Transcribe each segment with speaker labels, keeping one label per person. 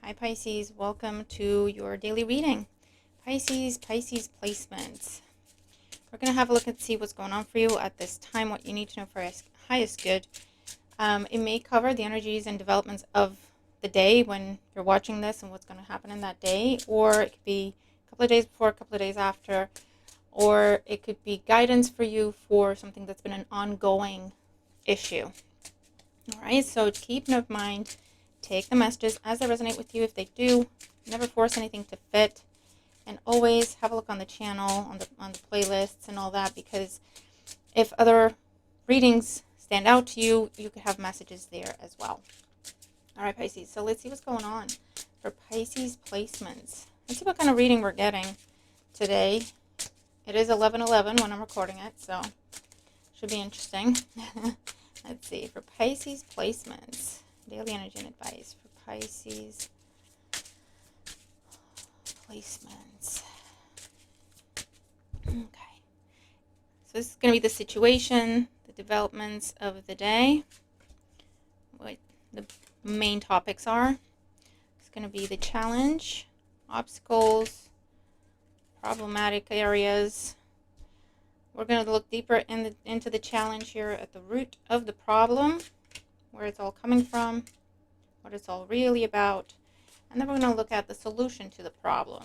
Speaker 1: Hi Pisces, welcome to your daily reading. Pisces placements. We're going to have a look and see what's going on for you at this time, what you need to know for highest good. It may cover the energies and developments of the day when you're watching this and what's going to happen in that day, or it could be a couple of days before, a couple of days after, or it could be guidance for you for something that's been an ongoing issue. All right, so keep in mind, take the messages as they resonate with you. If they do, never force anything to fit, and always have a look on the channel, on the playlists and all that, because if other readings stand out to you, you could have messages there as well. All right, Pisces, so let's see what's going on for Pisces placements. Let's see what kind of reading we're getting today. It is 11:11 when I'm recording it, so should be interesting. Let's see, for Pisces placements, daily energy and advice for Pisces placements. Okay. So this is going to be the situation, the developments of the day, what the main topics are. It's going to be the challenge, obstacles, problematic areas. We're going to look deeper into the challenge here at the root of the problem, where it's all coming from, what it's all really about, and then we're going to look at the solution to the problem.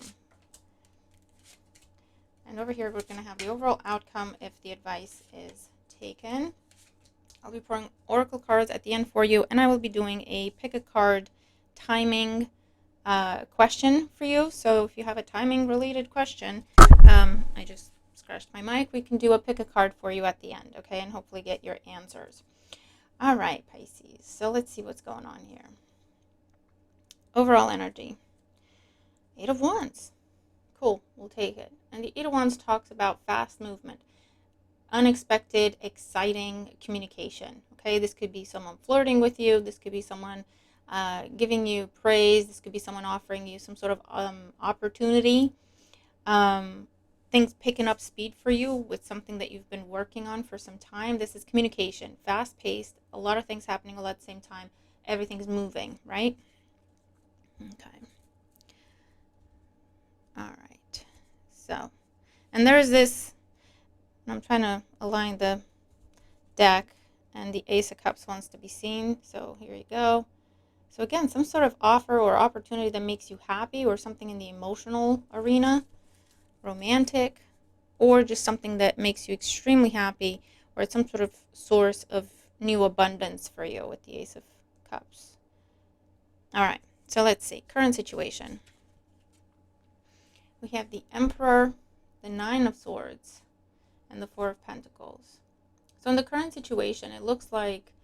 Speaker 1: And over here, we're going to have the overall outcome if the advice is taken. I'll be pouring oracle cards at the end for you, and I will be doing a pick a card timing question for you. So if you have a timing related question, I just scratched my mic, we can do a pick a card for you at the end, okay, and hopefully get your answers. All right, Pisces, so let's see what's going on here. Overall energy, 8 of Wands. Cool, we'll take it. And the 8 of Wands talks about fast movement, unexpected, exciting communication. Okay, this could be someone flirting with you. This could be someone giving you praise. This could be someone offering you some sort of opportunity. Things picking up speed for you with something that you've been working on for some time. This is communication, fast-paced, a lot of things happening all at the same time. Everything's moving, right? Okay. All right. So, and there's this, I'm trying to align the deck, and the Ace of Cups wants to be seen. So here you go. So again, some sort of offer or opportunity that makes you happy, or something in the emotional arena, romantic, or just something that makes you extremely happy, or it's some sort of source of new abundance for you with the Ace of Cups. All right, so let's see. Current situation. We have the Emperor, the Nine of Swords, and the Four of Pentacles. So in the current situation, it looks like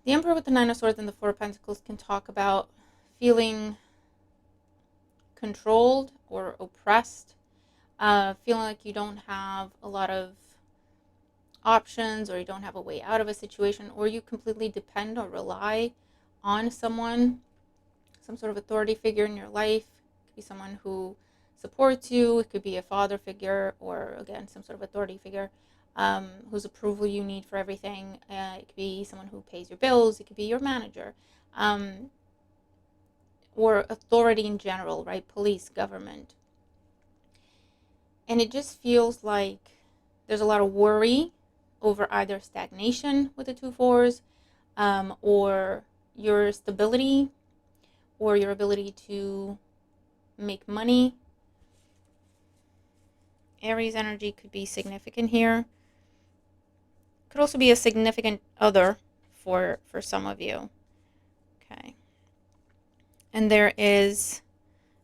Speaker 1: the Emperor with the Nine of Swords and the Four of Pentacles can talk about feeling controlled or oppressed, feeling like you don't have a lot of options, or you don't have a way out of a situation, or you completely depend or rely on someone, some sort of authority figure in your life. It could be someone who supports you. It could be a father figure, or again, some sort of authority figure whose approval you need for everything. It could be someone who pays your bills. It could be your manager. Or authority in general, right? Police, government. And it just feels like there's a lot of worry over either stagnation with the 2 fours, or your stability, or your ability to make money. Aries energy could be significant here. Could also be a significant other for some of you. Okay. And there is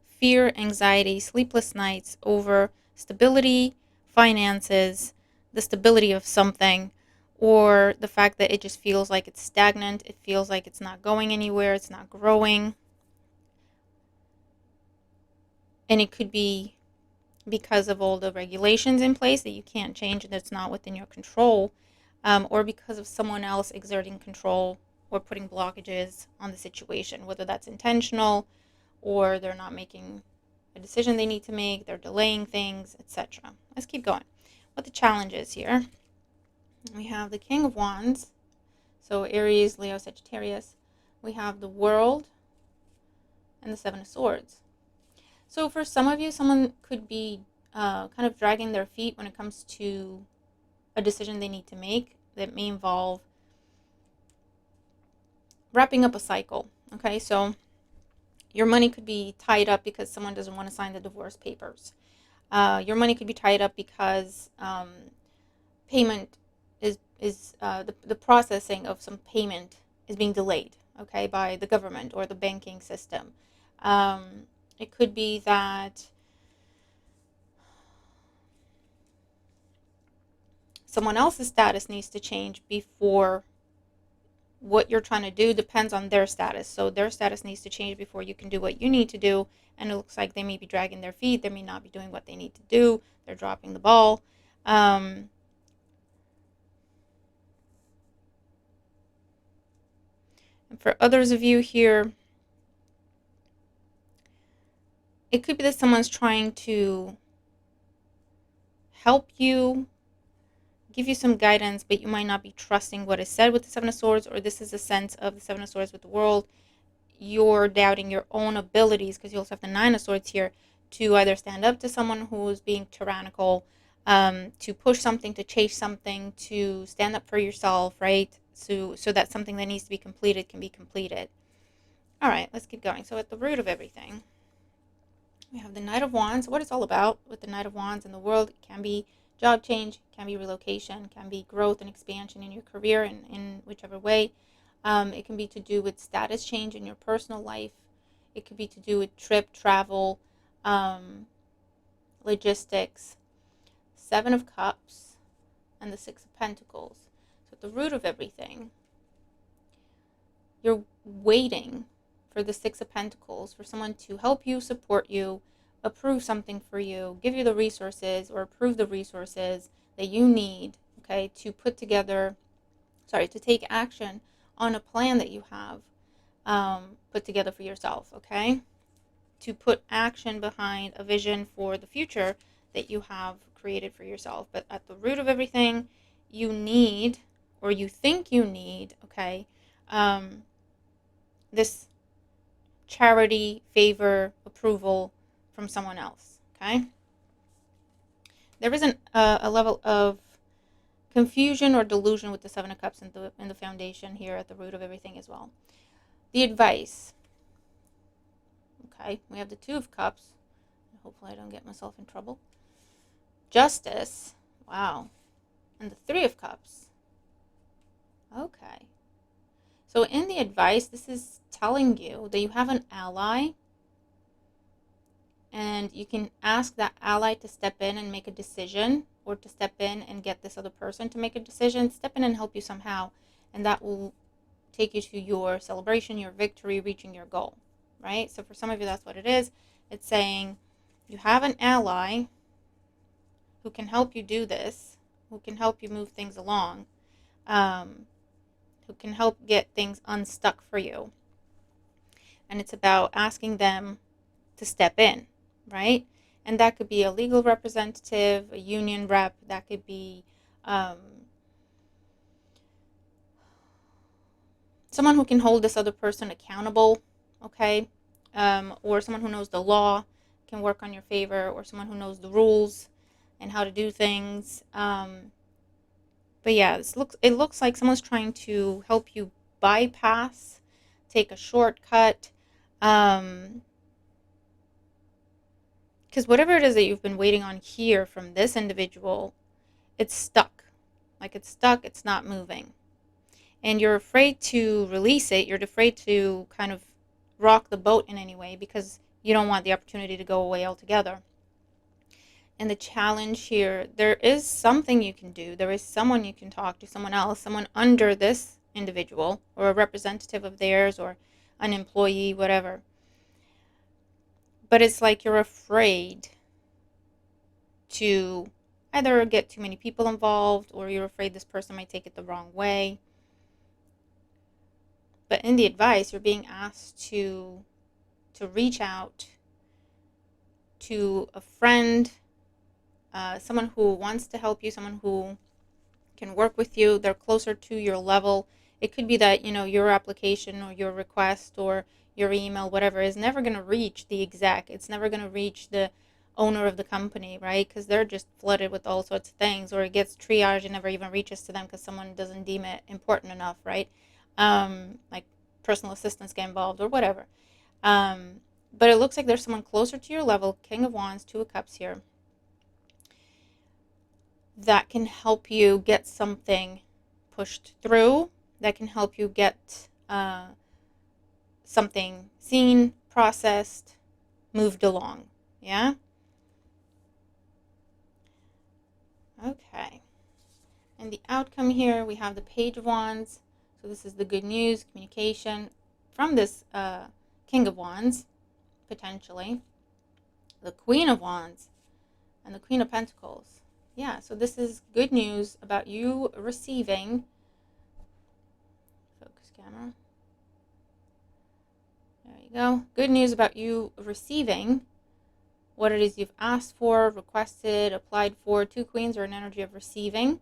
Speaker 1: fear, anxiety, sleepless nights over stability, finances, the stability of something, or the fact that it just feels like it's stagnant. It feels like it's not going anywhere. It's not growing. And it could be because of all the regulations in place that you can't change and that's not within your control, or because of someone else exerting control or putting blockages on the situation, whether that's intentional or they're not making a decision they need to make, they're delaying things, etc. Let's keep going. What the challenge is here. We have the King of Wands, so Aries, Leo, Sagittarius. We have the World, and the Seven of Swords. So for some of you, someone could be kind of dragging their feet when it comes to a decision they need to make that may involve wrapping up a cycle. Okay, so your money could be tied up because someone doesn't want to sign the divorce papers. Your money could be tied up because payment is the processing of some payment is being delayed, okay, by the government or the banking system. It could be that someone else's status needs to change before what you're trying to do depends on their status. So their status needs to change before you can do what you need to do. And it looks like they may be dragging their feet. They may not be doing what they need to do. They're dropping the ball. And for others of you here, it could be that someone's trying to help you, give you some guidance, but you might not be trusting what is said with the Seven of Swords, or this is a sense of the Seven of Swords with the world. You're doubting your own abilities, because you also have the Nine of Swords here, to either stand up to someone who's being tyrannical, to push something, to chase something, to stand up for yourself, right? So that something that needs to be completed can be completed. All right, let's keep going. So at the root of everything, we have the Knight of Wands. What it's all about with the Knight of Wands in the world, it can be job change, can be relocation, can be growth and expansion in your career in whichever way. It can be to do with status change in your personal life. It could be to do with trip, travel, logistics. Seven of Cups and the Six of Pentacles. So at the root of everything, you're waiting for the Six of Pentacles, for someone to help you, support you, approve something for you, give you the resources or approve the resources that you need, okay, to put together, to take action on a plan that you have put together for yourself, okay? To put action behind a vision for the future that you have created for yourself. But at the root of everything, you need, or you think you need, okay, this charity, favor, approval from someone else, okay? There isn't a level of confusion or delusion with the Seven of Cups in the foundation here at the root of everything as well. The advice. Okay, we have the Two of Cups. Hopefully I don't get myself in trouble. Justice. Wow. And the Three of Cups. Okay. So in the advice, this is telling you that you have an ally, and you can ask that ally to step in and make a decision, or to step in and get this other person to make a decision, step in and help you somehow, and that will take you to your celebration, your victory, reaching your goal, right? So for some of you, that's what it is. It's saying you have an ally who can help you do this, who can help you move things along, who can help get things unstuck for you. And it's about asking them to step in, right? And that could be a legal representative, a union rep, that could be someone who can hold this other person accountable, okay? Or someone who knows the law can work on your favor, or someone who knows the rules and how to do things. But yeah, it looks like someone's trying to help you bypass, take a shortcut, because whatever it is that you've been waiting on here from this individual, it's stuck. Like it's stuck, it's not moving. And you're afraid to release it. You're afraid to kind of rock the boat in any way because you don't want the opportunity to go away altogether. And the challenge here, there is something you can do. There is someone you can talk to, someone else, someone under this individual, or a representative of theirs, or an employee, whatever. But it's like you're afraid to either get too many people involved, or you're afraid this person might take it the wrong way. But in the advice, you're being asked to reach out to a friend, someone who wants to help you, someone who can work with you. They're closer to your level It could be that, your application or your request or your email, whatever, is never going to reach the exec. It's never going to reach the owner of the company, right? Because they're just flooded with all sorts of things, or it gets triaged and never even reaches to them because someone doesn't deem it important enough, right? Like personal assistants get involved or whatever. But it looks like there's someone closer to your level, King of Wands, Two of Cups here, that can help you get something pushed through, that can help you get something seen, processed, moved along. Yeah? Okay. And the outcome here, we have the Page of Wands. So this is the good news, communication from this King of Wands, potentially. The Queen of Wands and the Queen of Pentacles. Yeah, so this is good news about you receiving. Focus camera. There you go. Good news about you receiving what it is you've asked for, requested, applied for. Two Queens are an energy of receiving.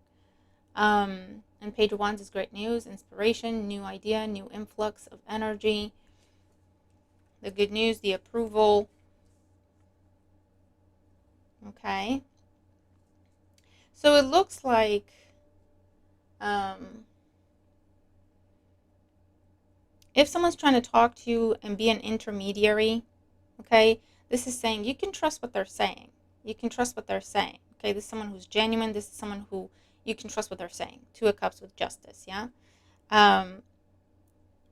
Speaker 1: And Page of Wands is great news, inspiration, new idea, new influx of energy. The good news, the approval. Okay. So it looks like if someone's trying to talk to you and be an intermediary, okay, this is saying you can trust what they're saying. You can trust what they're saying. Okay, this is someone who's genuine. This is someone who you can trust what they're saying. Two of Cups with Justice, yeah?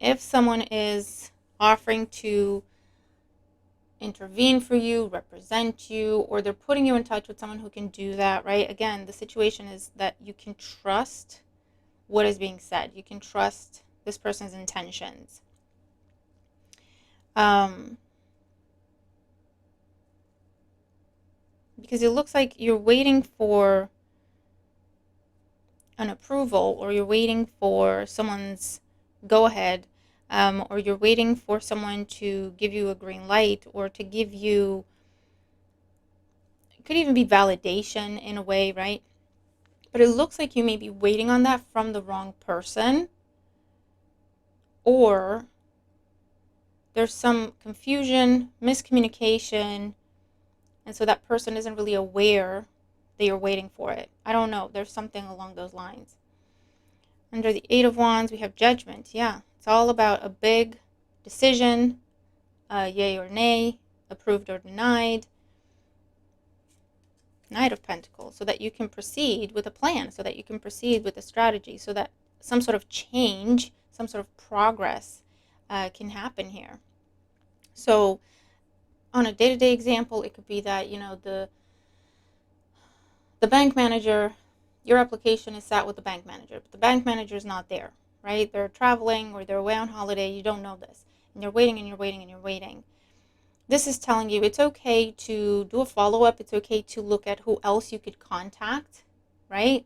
Speaker 1: If someone is offering to intervene for you, represent you, or they're putting you in touch with someone who can do that, right? Again, the situation is that you can trust what is being said. You can trust this person's intentions. Because it looks like you're waiting for an approval, or you're waiting for someone's go-ahead, or you're waiting for someone to give you a green light, or to give you, it could even be validation in a way, right? But it looks like you may be waiting on that from the wrong person, or there's some confusion, miscommunication, and so that person isn't really aware that you're waiting for it. I don't know. There's something along those lines. Under the Eight of Wands, we have Judgment. Yeah, it's all about a big decision, yay or nay, approved or denied. Knight of Pentacles, so that you can proceed with a plan, so that you can proceed with a strategy, so that some sort of change, some sort of progress can happen here. So on a day-to-day example, it could be that, the bank manager, your application is sat with the bank manager, but the bank manager is not there, right? They're traveling or they're away on holiday. You don't know this. And you're waiting and you're waiting and you're waiting. This is telling you it's okay to do a follow-up. It's okay to look at who else you could contact, right?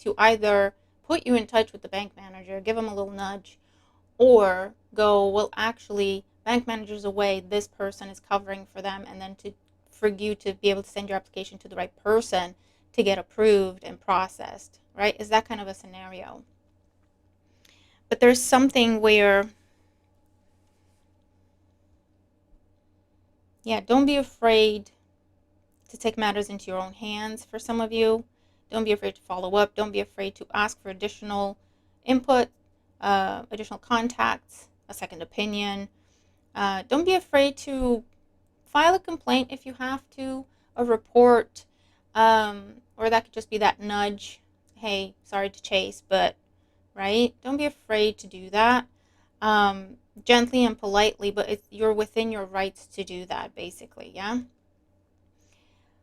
Speaker 1: To either put you in touch with the bank manager, give them a little nudge, or go, well, actually, bank manager's away. This person is covering for them, and then for you to be able to send your application to the right person to get approved and processed, right? Is that kind of a scenario? But there's something where, yeah, don't be afraid to take matters into your own hands for some of you. Don't be afraid to follow up. Don't be afraid to ask for additional input, additional contacts, a second opinion. Don't be afraid to file a complaint if you have to, a report, or that could just be that nudge. Hey, sorry to chase, but, right? Don't be afraid to do that. Gently and politely, but you're within your rights to do that, basically, yeah?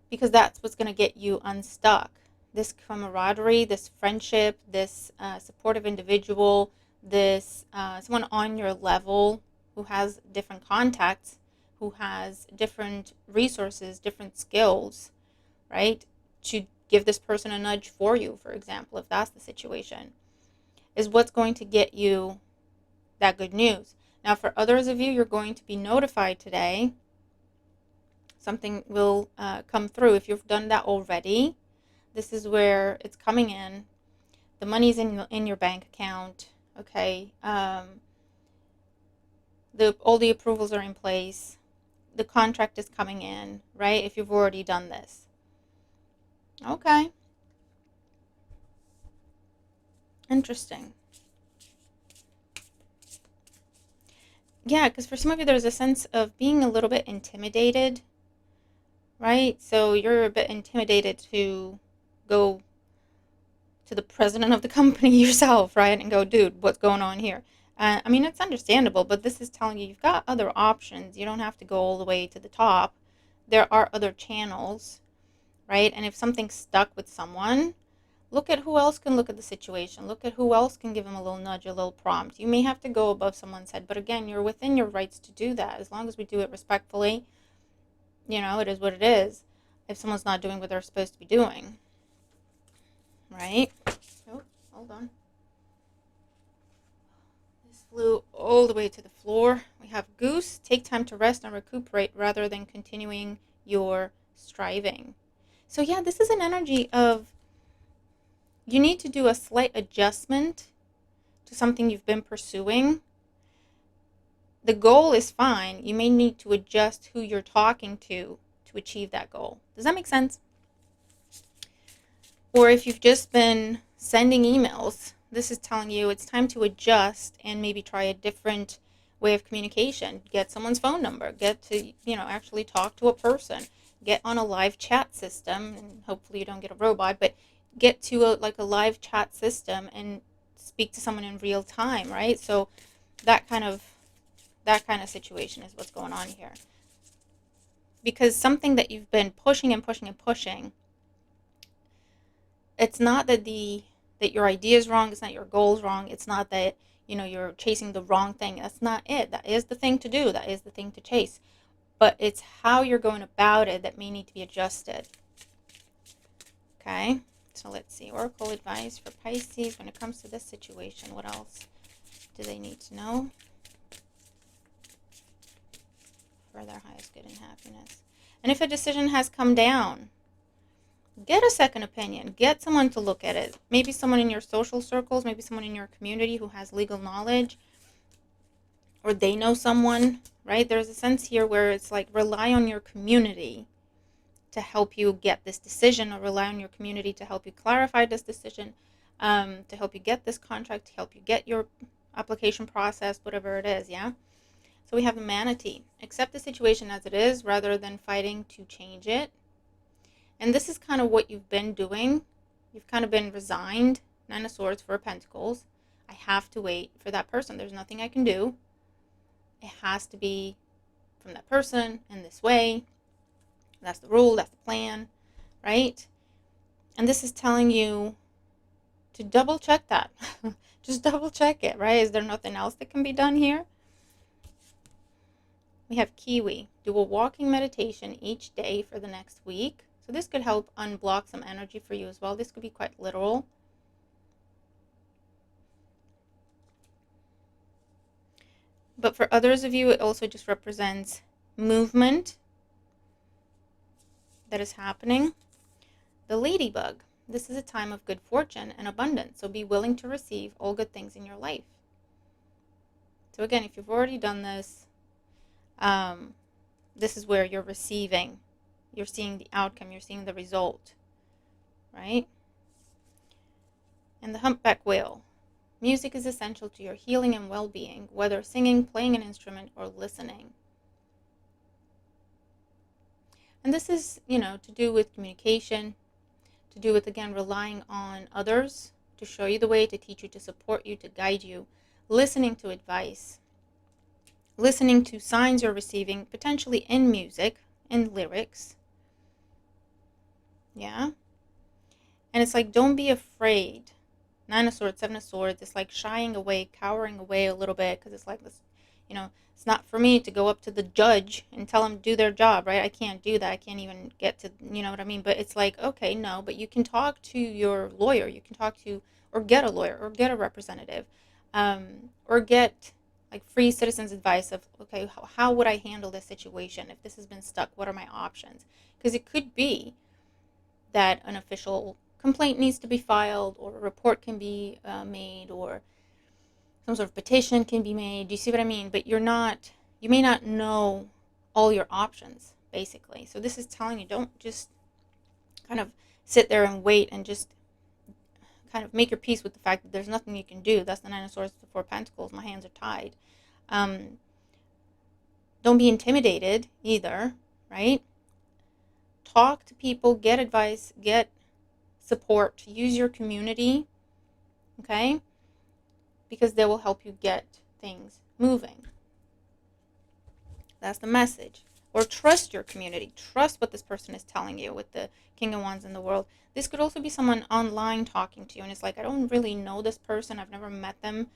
Speaker 1: Because that's what's going to get you unstuck. This camaraderie, this friendship, this supportive individual, this someone on your level who has different contacts, who has different resources, different skills, right? To give this person a nudge for you, for example, if that's the situation, is what's going to get you that good news. Now, for others of you, you're going to be notified today. Something will come through. If you've done that already, this is where it's coming in. The money's in your bank account. Okay. All the approvals are in place. The contract is coming in, right? If you've already done this. Okay. Interesting. Yeah, because for some of you, there's a sense of being a little bit intimidated, right? So you're a bit intimidated to go to the president of the company yourself, right? And go, dude, what's going on here? I mean, it's understandable, but this is telling you you've got other options. You don't have to go all the way to the top. There are other channels, right? And if something's stuck with someone, look at who else can look at the situation. Look at who else can give them a little nudge, a little prompt. You may have to go above someone's head, but again, you're within your rights to do that. As long as we do it respectfully, it is what it is. If someone's not doing what they're supposed to be doing, right? Oh, hold on. This flew all the way to the floor. We have Goose. Take time to rest and recuperate rather than continuing your striving. So yeah, this is an energy of you need to do a slight adjustment to something you've been pursuing. The goal is fine. You may need to adjust who you're talking to achieve that goal. Does that make sense? Or if you've just been sending emails, this is telling you it's time to adjust and maybe try a different way of communication. Get someone's phone number. Get to, actually talk to a person. Get on a live chat system, and hopefully you don't get a robot, but get to a live chat system and speak to someone in real time, right? So that kind of situation is what's going on here. Because something that you've been pushing and pushing and pushing, it's not that your idea is wrong, it's not your goal is wrong, it's not that you're chasing the wrong thing. That's not it. That is the thing to do, that is the thing to chase, but it's how you're going about it that may need to be adjusted. Okay, so let's see, oracle advice for Pisces when it comes to this situation. What else do they need to know for their highest good and happiness? And if a decision has come down, get a second opinion. Get someone to look at it. Maybe someone in your social circles, maybe someone in your community who has legal knowledge, or they know someone, right? There's a sense here where it's like rely on your community to help you get this decision, or rely on your community to help you clarify this decision, to help you get this contract, to help you get your application process, whatever it is, yeah? So we have the manatee. Accept the situation as it is rather than fighting to change it. And this is kind of what you've been doing. You've kind of been resigned. Nine of Swords, Four of Pentacles. I have to wait for that person. There's nothing I can do. It has to be from that person in this way. That's the rule. That's the plan, right? And this is telling you to double check that. Just double check it, right? Is there nothing else that can be done here? We have Kiwi. Do a walking meditation each day for the next week. So this could help unblock some energy for you as well. This could be quite literal. But for others of you, it also just represents movement that is happening. The ladybug. This is a time of good fortune and abundance. So be willing to receive all good things in your life. So again, if you've already done this, this is where you're receiving. You're seeing the outcome. You're seeing the result, right? And the humpback whale. Music is essential to your healing and well-being, whether singing, playing an instrument, or listening. And this is, to do with communication, to do with, again, relying on others to show you the way, to teach you, to support you, to guide you, listening to advice, listening to signs you're receiving, potentially in music, in lyrics. Yeah? And it's like, don't be afraid. Nine of Swords, Seven of Swords, it's like shying away, cowering away a little bit, because it's like this, it's not for me to go up to the judge and tell them to do their job, right? I can't do that. I can't even get to, you know what I mean? But it's like, okay, no, but you can talk to your lawyer. You can talk to, or get a lawyer, or get a representative, or get like free citizens advice of, okay, how would I handle this situation? If this has been stuck, what are my options? Because it could be that an official complaint needs to be filed, or a report can be made, or some sort of petition can be made. Do you see what I mean? But you may not know all your options, basically. So this is telling you, don't just kind of sit there and wait and just kind of make your peace with the fact that there's nothing you can do. That's the Nine of Swords, the Four of Pentacles. My hands are tied. Don't be intimidated either, right? Talk to people, get advice, get support, use your community, okay? Because they will help you get things moving. That's the message. Or trust your community. Trust what this person is telling you with the King of Wands in the world. This could also be someone online talking to you, and it's like, I don't really know this person. I've never met them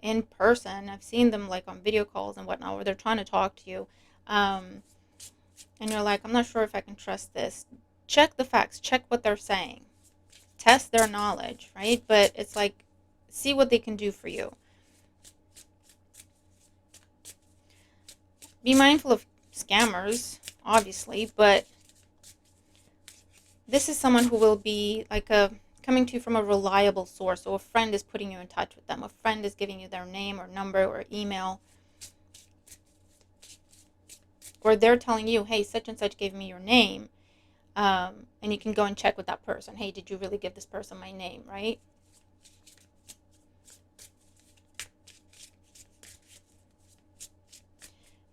Speaker 1: in person. I've seen them like on video calls and whatnot, where they're trying to talk to you. And you're like, I'm not sure if I can trust this. Check the facts. Check what they're saying. Test their knowledge, right? But it's like, see what they can do for you. Be mindful of scammers, obviously, but this is someone who will be like coming to you from a reliable source. So a friend is putting you in touch with them. A friend is giving you their name or number or email. Or they're telling you, hey, such and such gave me your name. And you can go and check with that person. Hey, did you really give this person my name, right?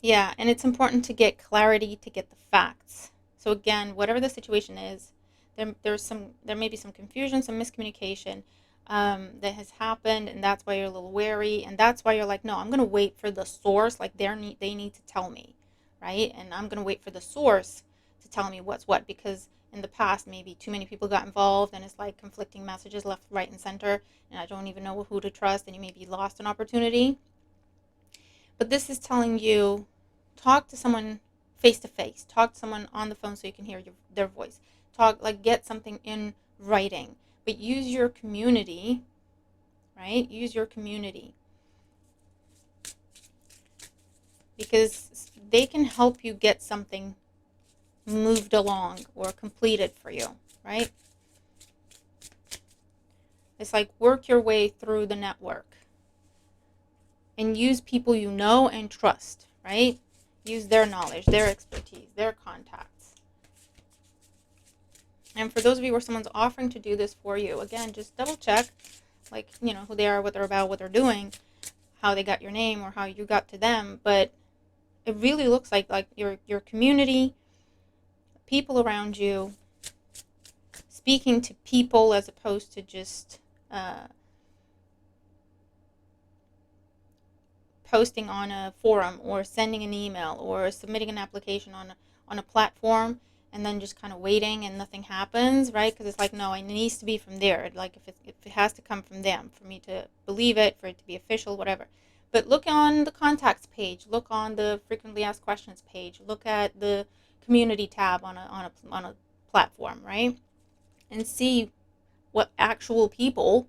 Speaker 1: Yeah, and it's important to get clarity, to get the facts. So again, whatever the situation is, there may be some confusion, some miscommunication that has happened, and that's why you're a little wary, and that's why you're like, no, I'm going to wait for the source, like they need to tell me, right? And I'm going to wait for the source to tell me what's what, because in the past, maybe too many people got involved, and it's like conflicting messages left, right, and center, and I don't even know who to trust, and you maybe lost an opportunity. But this is telling you, talk to someone face to face. Talk to someone on the phone so you can hear their voice. Get something in writing. But use your community, right? Use your community. Because they can help you get something moved along or completed for you, right? It's like work your way through the network. And use people you know and trust, right? Use their knowledge, their expertise, their contacts. And for those of you where someone's offering to do this for you, again, just double check, like, who they are, what they're about, what they're doing, how they got your name or how you got to them. But it really looks like your community, people around you, speaking to people as opposed to just posting on a forum or sending an email or submitting an application on a platform and then just kind of waiting and nothing happens, right? Because it's like, no, it needs to be from there. Like if it has to come from them for me to believe it, for it to be official, whatever. But look on the contacts page, look on the frequently asked questions page, look at the community tab on a platform, right? And see what actual people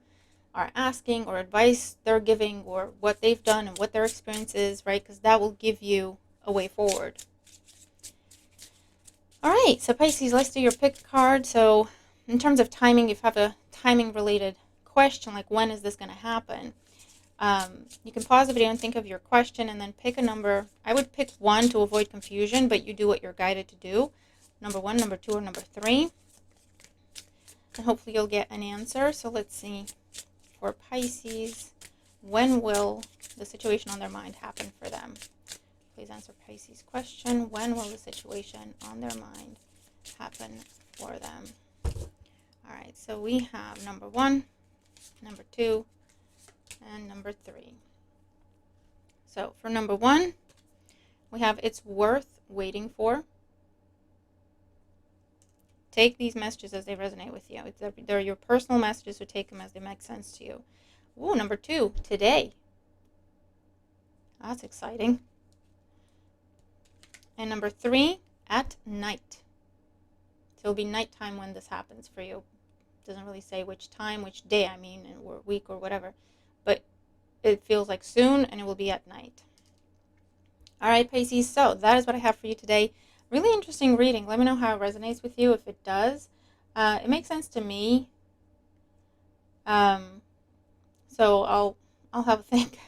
Speaker 1: are asking or advice they're giving or what they've done and what their experience is, right? Because that will give you a way forward. All right, so Pisces, let's do your pick card. So in terms of timing, if you have a timing related question, like when is this going to happen? You can pause the video and think of your question and then pick a number. I would pick 1 to avoid confusion, but you do what you're guided to do. Number 1, number 2, or number 3. And hopefully you'll get an answer. So let's see. For Pisces, when will the situation on their mind happen for them? Please answer Pisces' question. When will the situation on their mind happen for them? All right, so we have number 1, number 2, and number 3. So for number 1, we have it's worth waiting for. Take these messages as they resonate with you. They're your personal messages, so take them as they make sense to you. Ooh, number 2, today. That's exciting. And number 3, at night. So it'll be nighttime when this happens for you. It doesn't really say which time, which day, or week or whatever. But it feels like soon, and it will be at night. All right, Pisces, so that is what I have for you today. Really interesting reading. Let me know how it resonates with you. If it does, it makes sense to me. So I'll have a think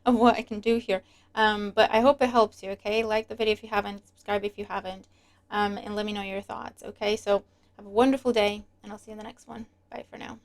Speaker 1: of what I can do here. But I hope it helps you, okay? Like the video if you haven't, subscribe if you haven't, and let me know your thoughts, okay? So have a wonderful day, and I'll see you in the next one. Bye for now.